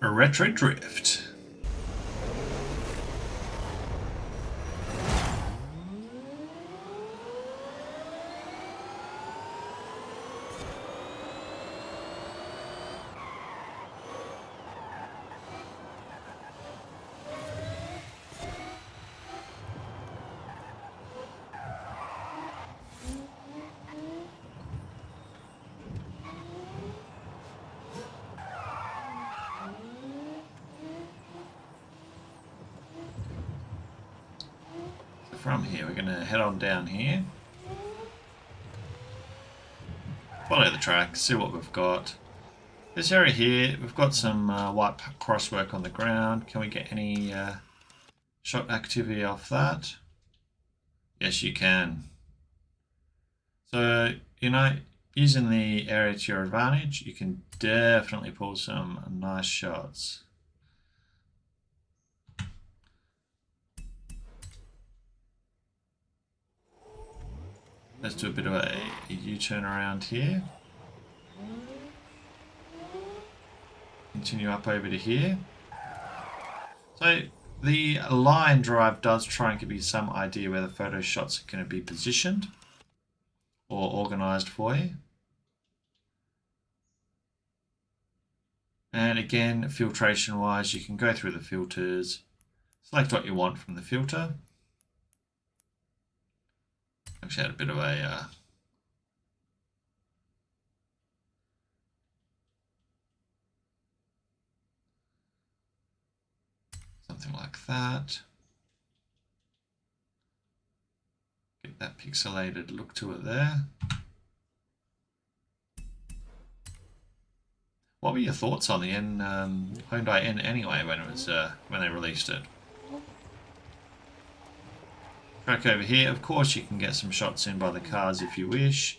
A retro drift. From here, we're going to head on down here. Follow the track, see what we've got. This area here, we've got some white crosswork on the ground. Can we get any shot activity off that? Yes, you can. So, you know, using the area to your advantage, you can definitely pull some nice shots. Let's do a bit of a U-turn around here. Continue up over to here. So the line drive does try and give you some idea where the photo shots are going to be positioned or organized for you. And again, filtration wise, you can go through the filters, select what you want from the filter. Actually had a bit of a something like that. Get that pixelated look to it there. What were your thoughts on the Hyundai N anyway when it was when they released it? Track over here, of course you can get some shots in by the cars if you wish.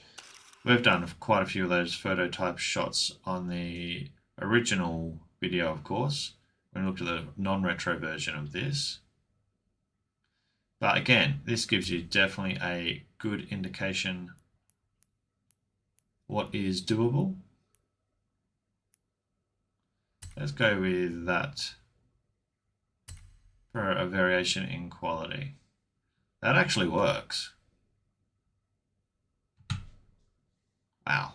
We've done quite a few of those photo type shots on the original video, of course, when we looked at the non-retro version of this. But again, this gives you definitely a good indication what is doable. Let's go with that for a variation in quality. That actually works. Wow.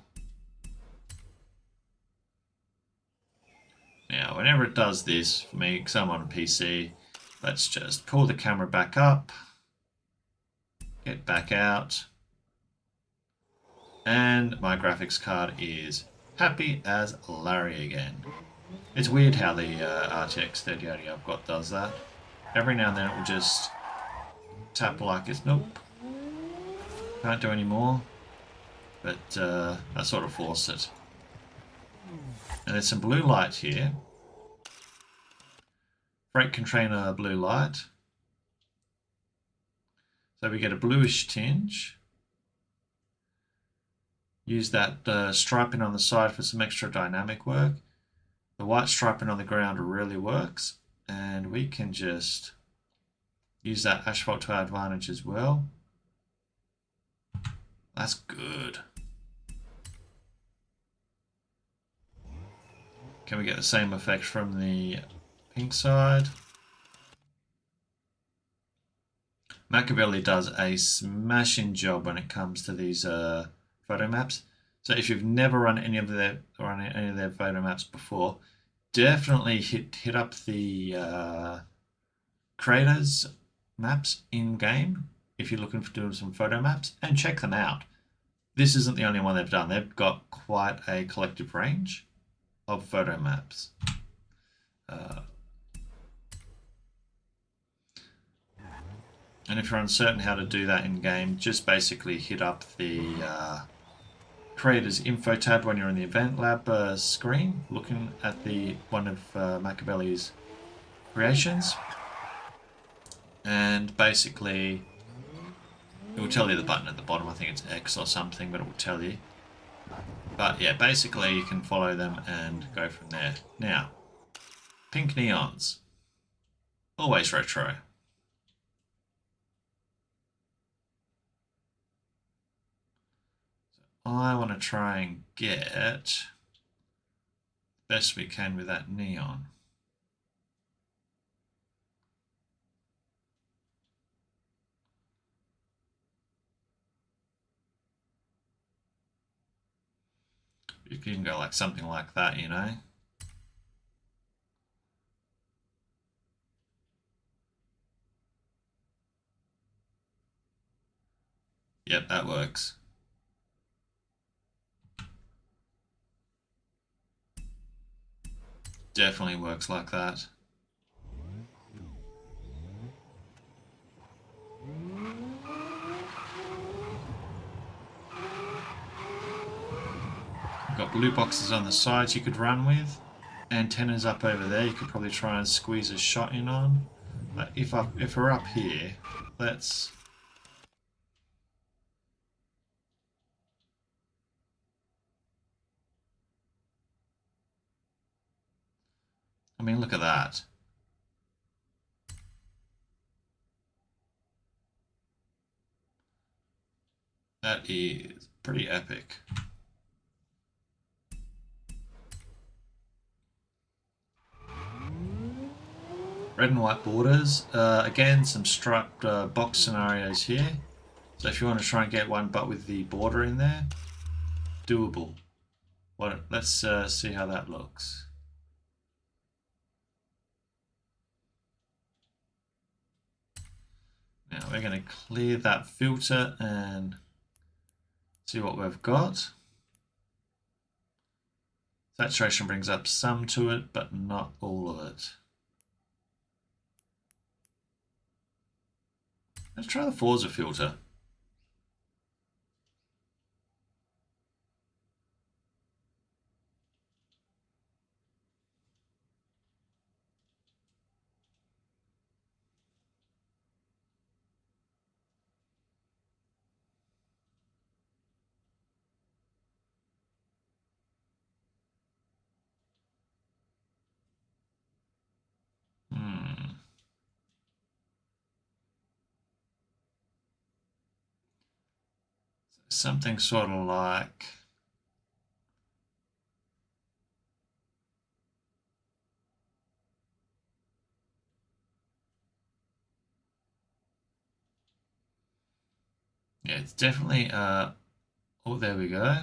Now, whenever it does this, for me, because I'm on a PC, let's just pull the camera back up, get back out, and my graphics card is happy as Larry again. It's weird how the RTX 3080 I've got does that. Every now and then it will just tap like it's nope, can't do any more, but I sort of force it. And there's some blue light here, freight container blue light, so we get a bluish tinge. Use that striping on the side for some extra dynamic work. The white striping on the ground really works, and we can just use that asphalt to our advantage as well. That's good. Can we get the same effect from the pink side? Makaveli does a smashing job when it comes to these photo maps. So if you've never run any of their photo maps before, definitely hit up the creators maps in game if you're looking for doing some photo maps, and check them out. This isn't the only one they've done. They've got quite a collective range of photo maps. And if you're uncertain how to do that in game, just basically hit up the creators info tab when you're in the Eventlab screen, looking at one of Makaveli's creations, and basically it will tell you the button at the bottom. I think it's X or something, but it will tell you. But yeah, basically you can follow them and go from there. Now, pink neons, always retro. I want to try and get the best we can with that neon. You can go like something like that, you know. Yep, that works. Definitely works like that. Got blue boxes on the sides you could run with. Antennas up over there you could probably try and squeeze a shot in on. But if we're up here, let's... I mean, look at that. That is pretty epic. Red and white borders. Again, some striped box scenarios here. So if you want to try and get one but with the border in there, doable. Let's see how that looks. Now we're going to clear that filter and see what we've got. Saturation brings up some to it, but not all of it. Let's try the Forza filter. Something sort of like... Yeah, it's definitely... oh, there we go.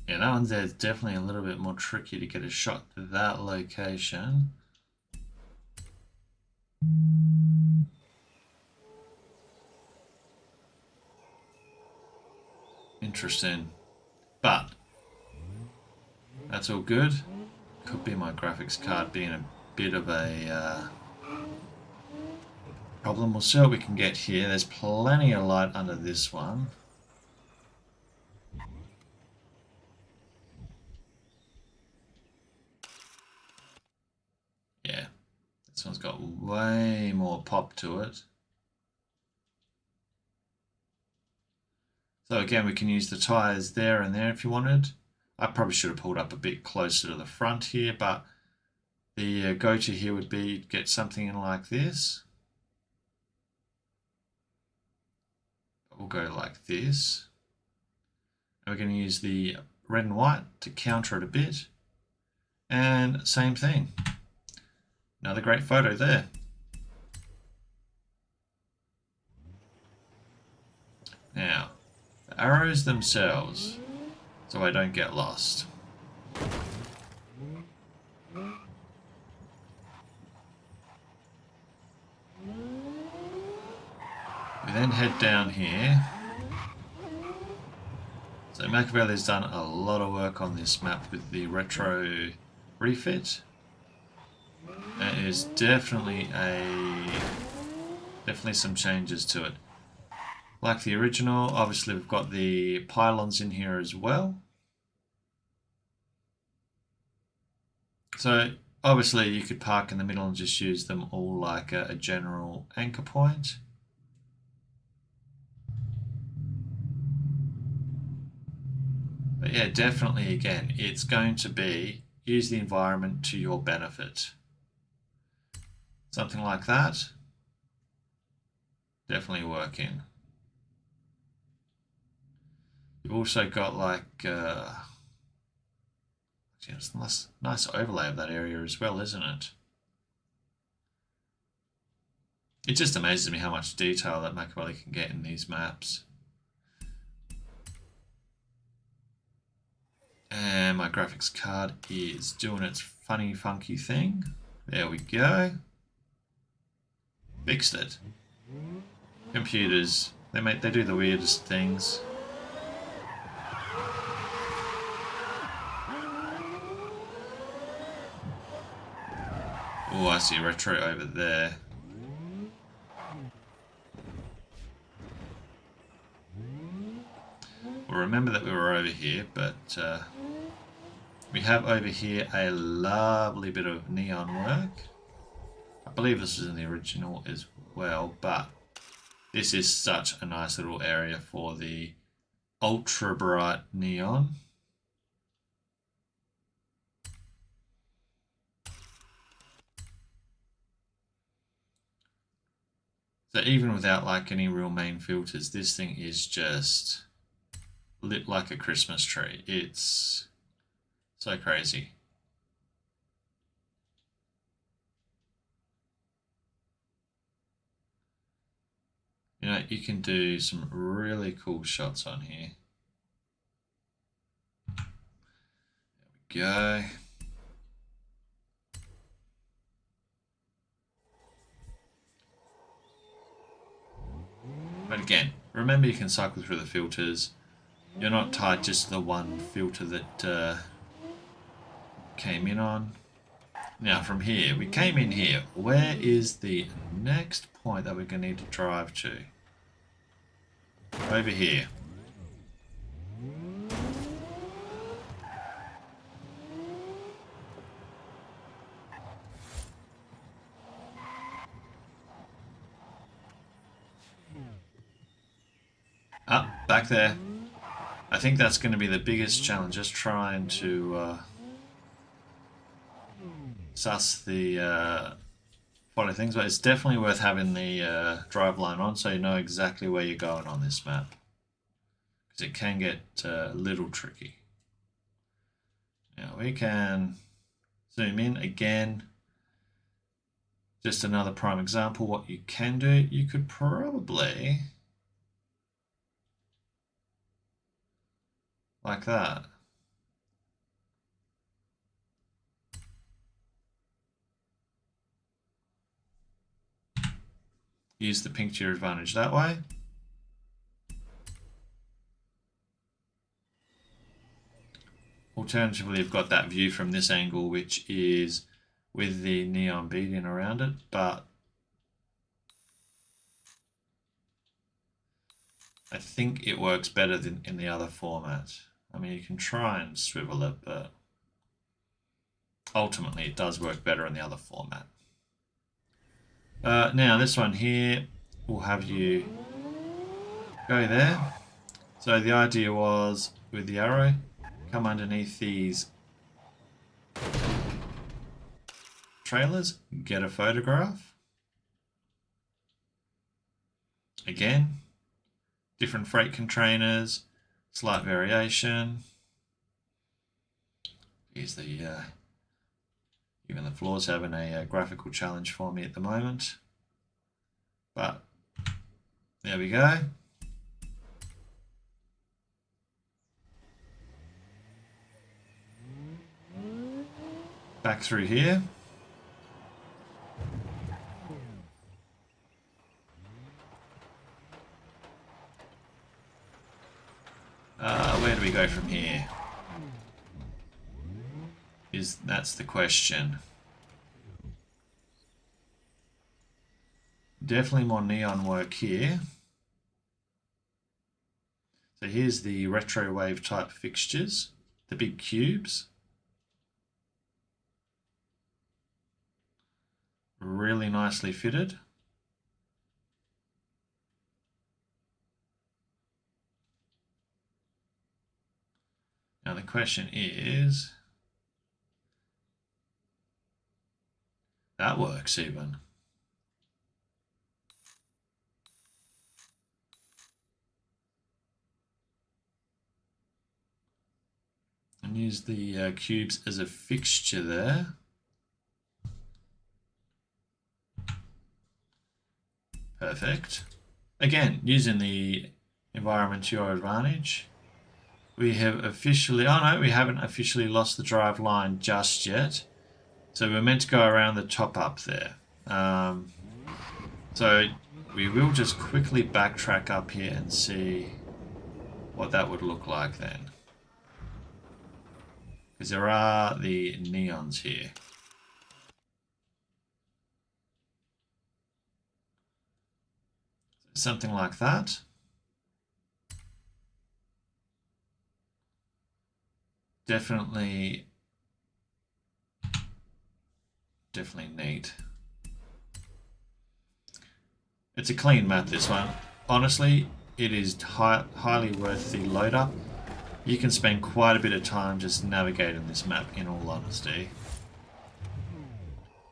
Yeah, that one's there. It's definitely a little bit more tricky to get a shot to that location. Interesting. But that's all good. Could be my graphics card being a bit of a problem. We'll see what we can get here. There's plenty of light under this one. Yeah, this one's got way more pop to it. So again, we can use the tyres there and there if you wanted. I probably should have pulled up a bit closer to the front here, but the go-to here would be get something in like this. We'll go like this. And we're going to use the red and white to counter it a bit. And same thing. Another great photo there. Now, the arrows themselves, so I don't get lost. We then head down here. So Makaveli has done a lot of work on this map with the retro refit. There is definitely some changes to it. Like the original, obviously we've got the pylons in here as well. So obviously you could park in the middle and just use them all like a general anchor point. But yeah, definitely again, it's going to be use the environment to your benefit. Something like that. Definitely working. You've also got like it's a nice overlay of that area as well, isn't it? It just amazes me how much detail that MAKAVELI can get in these maps. And my graphics card is doing its funny, funky thing. There we go. Fixed it. Computers, they do the weirdest things. Oh, I see retro over there. Well, remember that we were over here, but we have over here a lovely bit of neon work. I believe this is in the original as well, but this is such a nice little area for the ultra bright neon. So even without like any real main filters, this thing is just lit like a Christmas tree. It's so crazy. You know, you can do some really cool shots on here. There we go. But again, remember you can cycle through the filters. You're not tied just to the one filter that came in on. Now from here, we came in here. Where is the next point that we're going to need to drive to? Over here. Up, back there. I think that's going to be the biggest challenge, just trying to suss the follow things, but it's definitely worth having the drive line on so you know exactly where you're going on this map, because it can get a little tricky. Now we can zoom in again. Just another prime example. What you can do, you could probably like that. Use the pink to your advantage that way. Alternatively, you've got that view from this angle, which is with the neon beading around it, but I think it works better than in the other format. I mean, you can try and swivel it, but ultimately it does work better in the other format. Now this one here will have you go there. So the idea was with the arrow, come underneath these trailers, get a photograph. Again, different freight containers, slight variation. Here's the even the floor's having a graphical challenge for me at the moment, but there we go. Back through here. Where do we go from here? That's the question. Definitely more neon work here. So here's the retro wave type fixtures, the big cubes. Really nicely fitted. Now the question is, that works even. And use the cubes as a fixture there. Perfect. Again, using the environment to your advantage. We have officially, oh no, we haven't officially lost the drive line just yet. So we're meant to go around the top up there. So we will just quickly backtrack up here and see what that would look like then. Because there are the neons here. Something like that. Definitely neat. It's a clean map, this one. Honestly, it is highly worth the load up. You can spend quite a bit of time just navigating this map, in all honesty.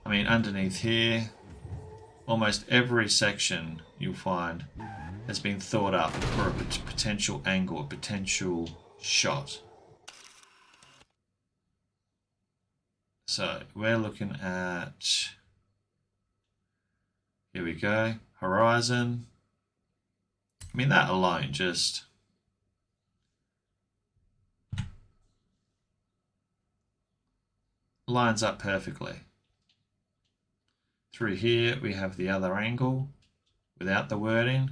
I mean, underneath here, almost every section you'll find has been thought up for a potential angle, a potential shot. So we're looking at, here we go, Horizon. I mean, that alone just lines up perfectly. Through here we have the other angle without the wording.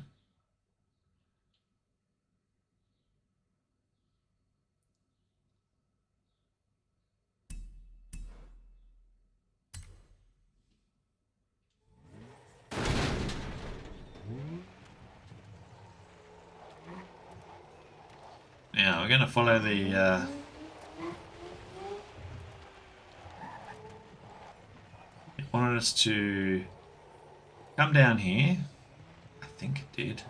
Now we're going to follow the it wanted us to come down here. I think it did.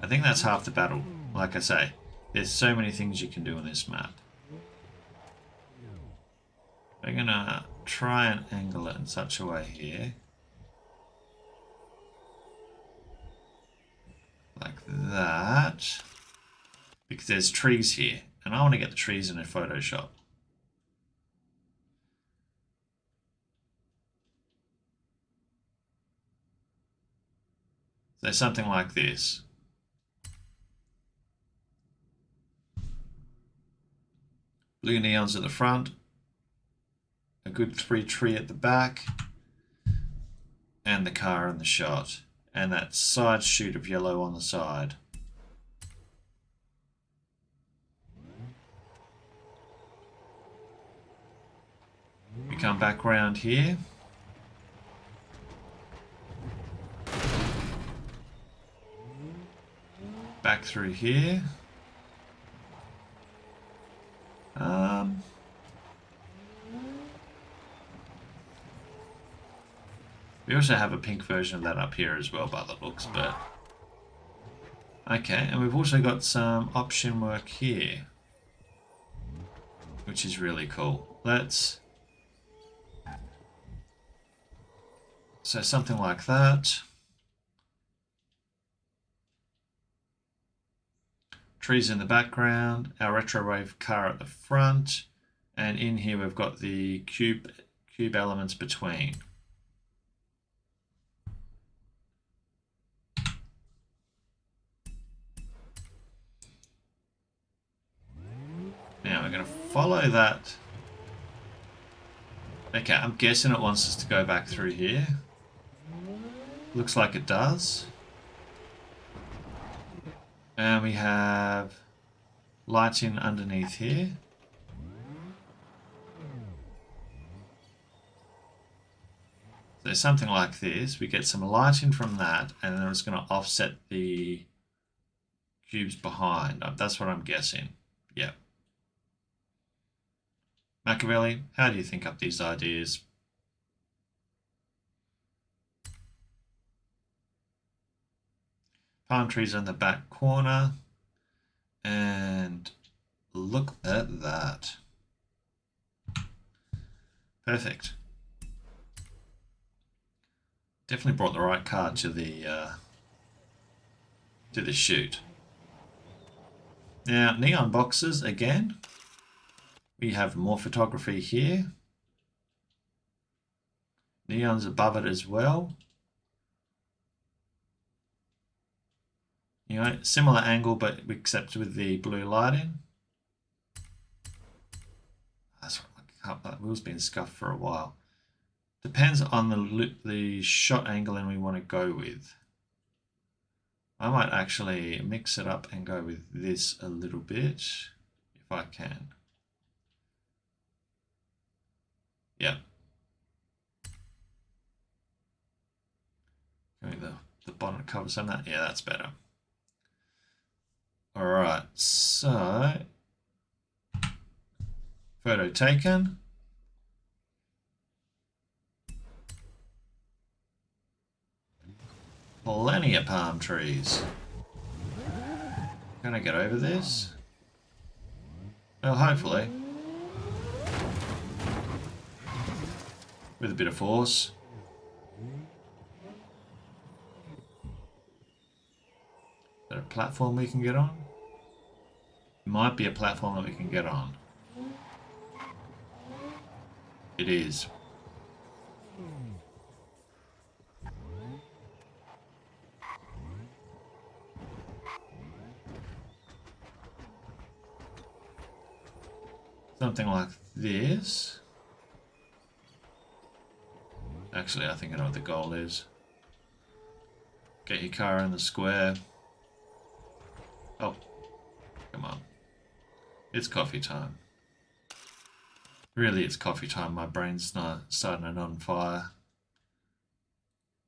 I think that's half the battle. Like I say, there's so many things you can do on this map. We're going to try and angle it in such a way here. Like that. Because there's trees here. And I want to get the trees in a Photoshop. So something like this. Blue neons at the front. A good tree at the back. And the car in the shot. And that side shoot of yellow on the side. We come back round here. Back through here. We also have a pink version of that up here as well by the looks, but... Okay, and we've also got some option work here, which is really cool. Let's... So something like that. Trees in the background, our retro wave car at the front, and in here we've got the cube elements between. Now we're going to follow that. Okay, I'm guessing it wants us to go back through here. Looks like it does. And we have lighting underneath here. So something like this. We get some lighting from that, and then it's going to offset the cubes behind. That's what I'm guessing. Yep. Makaveli, how do you think up these ideas? Palm trees in the back corner. And look at that. Perfect. Definitely brought the right car to the shoot. Now, neon boxes again. We have more photography here. Neon's above it as well. You know, similar angle, but except with the blue lighting. That's what that wheel's been scuffed for a while. Depends on the shot angle and we want to go with. I might actually mix it up and go with this a little bit, if I can. Yep. The bonnet cover some of that. Yeah, that's better. All right, so photo taken. Plenty of palm trees. Can I get over this? Well, hopefully. With a bit of force. Is there a platform we can get on? Might be a platform that we can get on. It is. Something like this. Actually, I think I know what the goal is. Get your car in the square. Oh, come on. It's coffee time. Really, it's coffee time. My brain's not starting it on fire.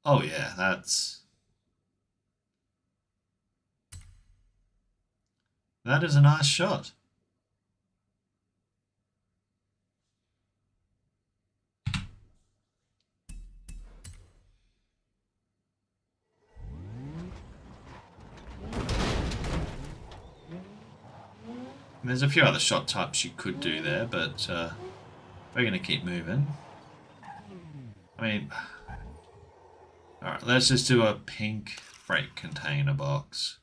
Oh yeah, that is a nice shot. There's a few other shot types you could do there, but we're going to keep moving. I mean, alright, let's just do a pink freight container box.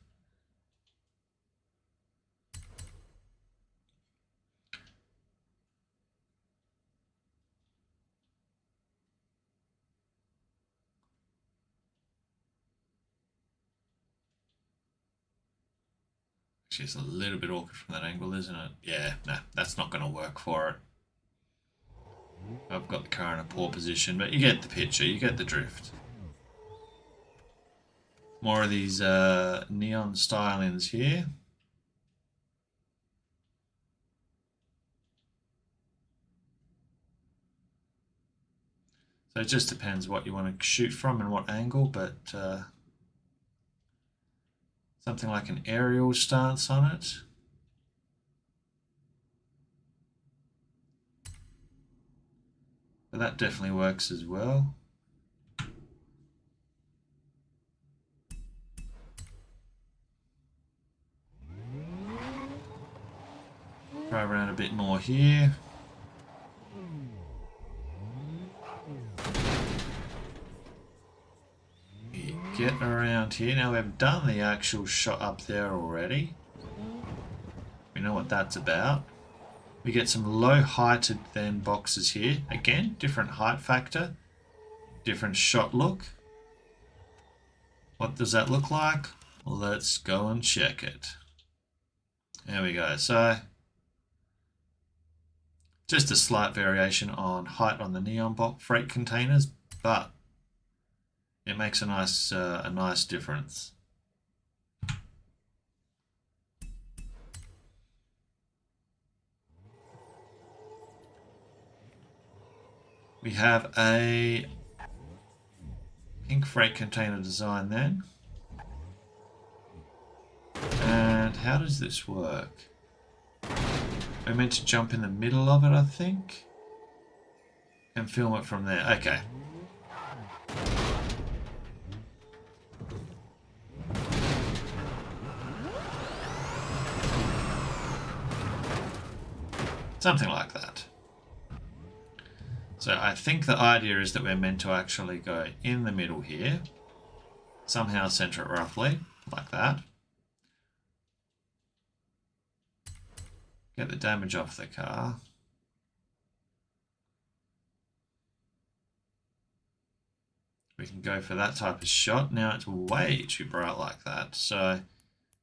Actually, it's a little bit awkward from that angle, isn't it? Yeah, no, that's not going to work for it. I've got the car in a poor position, but you get the picture, you get the drift. More of these neon stylings here. So it just depends what you want to shoot from and what angle, but something like an aerial stance on it. But that definitely works as well. Drive around a bit more here. Get around here. Now we've done the actual shot up there already. We know what that's about. We get some low heighted then boxes here. Again, different height factor, different shot look. What does that look like? Let's go and check it. There we go. So just a slight variation on height on the neon box freight containers, but it makes a nice difference. We have a pink freight container design then. And how does this work? We're meant to jump in the middle of it, I think, and film it from there. Okay. Something like that. So I think the idea is that we're meant to actually go in the middle here, somehow center it roughly, like that. get the damage off the car. We can go for that type of shot. Now it's way too bright like that. So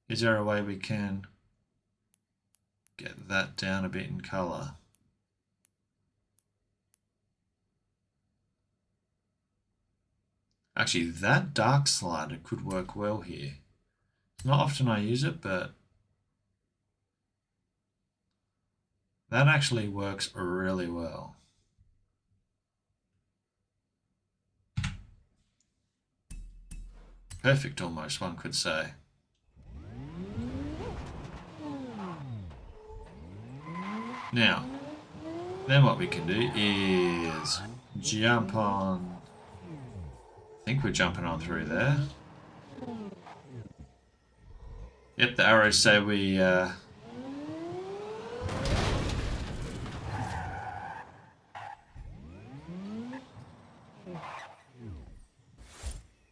is there a way we can get that down a bit in color? Actually, that dark slider could work well here. It's not often I use it, but that actually works really well. Perfect almost, one could say. Now, then what we can do is jump on. I think we're jumping on through there. Yep, the arrows say we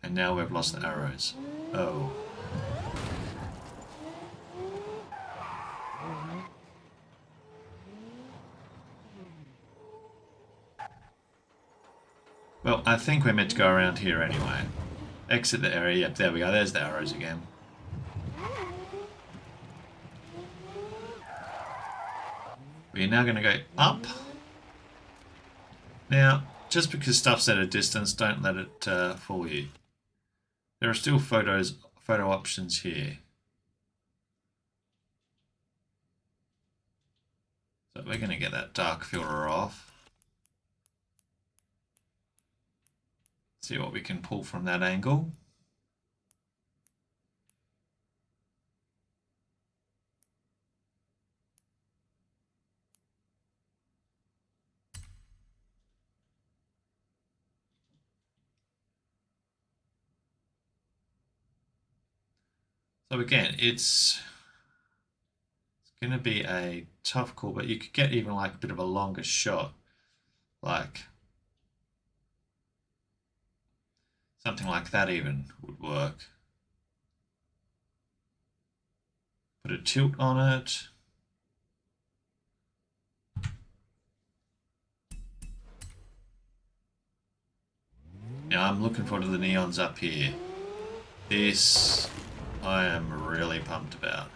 and now we've lost the arrows. Oh. Well, I think we're meant to go around here anyway. Exit the area. Yep, there we go. There's the arrows again. We're now going to go up. Now, just because stuff's at a distance, don't let it fool you. There are still photo options here. So we're going to get that dark filter off. See what we can pull from that angle. So again, it's going to be a tough call, but you could get even like a bit of a longer shot, like something like that even would work. Put a tilt on it. Now I'm looking forward to the neons up here. This I am really pumped about.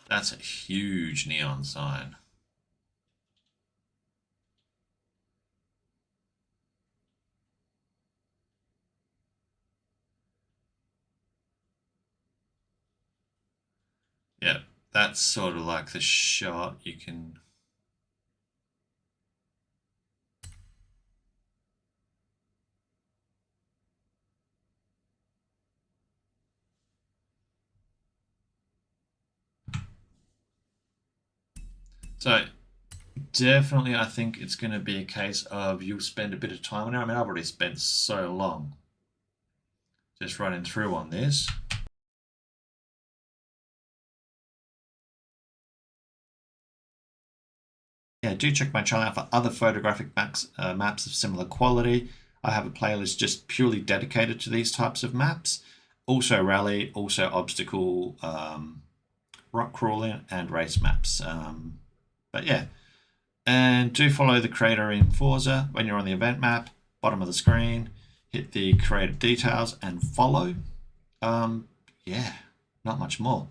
That's a huge neon sign. Yeah, that's sort of like the shot you can... So definitely I think it's going to be a case of you'll spend a bit of time on it. I mean, I've already spent so long just running through on this. Yeah, do check my channel out for other photographic maps of similar quality. I have a playlist just purely dedicated to these types of maps. Also rally, also obstacle, rock crawling, and race maps. But yeah, and do follow the creator in Forza when you're on the event map, bottom of the screen, hit the creator details and follow. Yeah, not much more.